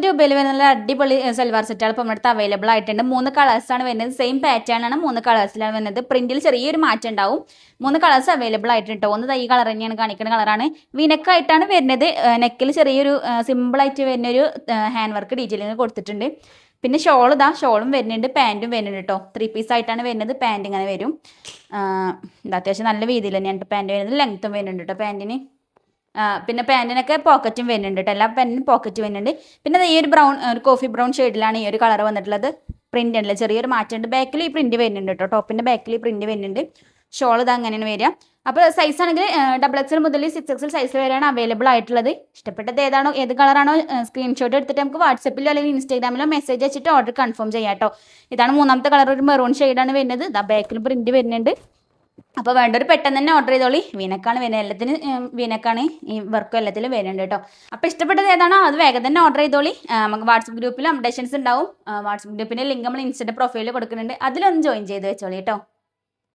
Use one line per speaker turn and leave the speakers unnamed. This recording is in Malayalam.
രൂപയിൽ വരുന്ന അടിപൊളി സൽവാർ സെറ്റുകൾ ഇപ്പോൾ നമ്മുടെ അടുത്ത് അവൈലബിൾ ആയിട്ടുണ്ട്. 3 കളേഴ്സാണ് വരുന്നത്. സെയിം പാറ്റേൺ ആണ്, 3 കളേഴ്സിലാണ് വരുന്നത്. പ്രിന്റിൽ ചെറിയൊരു മാറ്റം ഉണ്ടാവും. 3 കളേഴ്സ് അവൈലബിൾ ആയിട്ടുണ്ട്. ഒന്ന് ഈ കളർ തന്നെയാണ് കാണിക്കുന്ന കളറാണ്. വിനക്കായിട്ടാണ് വരുന്നത്. നെക്കിൽ ചെറിയൊരു സിമ്പിളായിട്ട് വരുന്നൊരു ഹാൻഡ് വർക്ക് ഡീറ്റെയിലിംഗ് കൊടുത്തിട്ടുണ്ട്. പിന്നെ ഷോളും വരുന്നുണ്ട്, പാൻറ്റും വരുന്നുണ്ട് കേട്ടോ. 3 പീസ് ആയിട്ടാണ് വരുന്നത്. പാൻറ്റ് ഇങ്ങനെ വരും. അത്യാവശ്യം നല്ല രീതിയിൽ തന്നെയാണ് പാൻറ്റ് വരുന്നത്. ലെങ്ത്തും വരുന്നുണ്ട് കേട്ടോ പാൻറ്റിന്. പിന്നെ പാൻറ്റിനൊക്കെ പോക്കറ്റും വരുന്നുണ്ട് കേട്ടോ. എല്ലാ പാൻറ്റിനും പോക്കറ്റ് വരുന്നുണ്ട്. പിന്നെ ഈ ഒരു കോഫി ബ്രൗൺ ഷെയ്ഡിലാണ് ഈ ഒരു കളർ വന്നിട്ടുള്ളത്. പ്രിന്റ് ഉണ്ടല്ലോ, ചെറിയൊരു മാറ്റമുണ്ട്. ബാക്കിൽ ഈ പ്രിന്റ് വരുന്നുണ്ട് കേട്ടോ. ടോപ്പിന്റെ ബാക്കിൽ ഈ പ്രിന്റ് വരുന്നുണ്ട്. ഷോൾ ഇത് അങ്ങനെയാണ് വരിക. അപ്പോൾ സൈസ് ആണെങ്കിൽ XXL മുതൽ 6XL സൈസിൽ വരെയാണ് അവൈലബിൾ ആയിട്ടുള്ളത്. ഇഷ്ടപ്പെട്ടത് ഏത് കളറാണോ സ്ക്രീൻഷോട്ട് എടുത്തിട്ട് നമുക്ക് വാട്സപ്പിലോ അല്ലെങ്കിൽ ഇൻസ്റ്റാഗ്രാമിലോ മെസ്സേജ് അയച്ചിട്ട് ഓർഡർ കൺഫേം ചെയ്യാം കേട്ടോ. ഇതാണ് 3ാമത്തെ കളർ, ഒരു മെറൂൺ ഷെയ്ഡാണ് വരുന്നത്. ബാക്കിൽ പ്രിന്റ് വരുന്നുണ്ട്. അപ്പോൾ വേണ്ടൊരു പെട്ടെന്ന് തന്നെ ഓർഡർ ചെയ്തോളി. വീനക്കാണ് വരുന്നത്, എല്ലാത്തിനും വീനക്കാണ് ഈ വർക്കും എല്ലാത്തിലും വരുന്നുണ്ട് കേട്ടോ. അപ്പോൾ ഇഷ്ടപ്പെട്ടത് ഏതാണോ അത് വേഗം തന്നെ ഓർഡർ ചെയ്തോളി. നമുക്ക് വാട്സപ്പ് ഗ്രൂപ്പിൽ അപ്ഡേഷൻസ് ഉണ്ടാവും. വാട്സപ്പ് ഗ്രൂപ്പിൻ്റെ ലിങ്ക് നമ്മൾ ഇൻസ്റ്റൻ്റെ പ്രൊഫൈലിൽ കൊടുക്കുന്നുണ്ട്. അതിലൊന്ന് ജോയിൻ ചെയ്ത് വെച്ചോളി കേട്ടോ.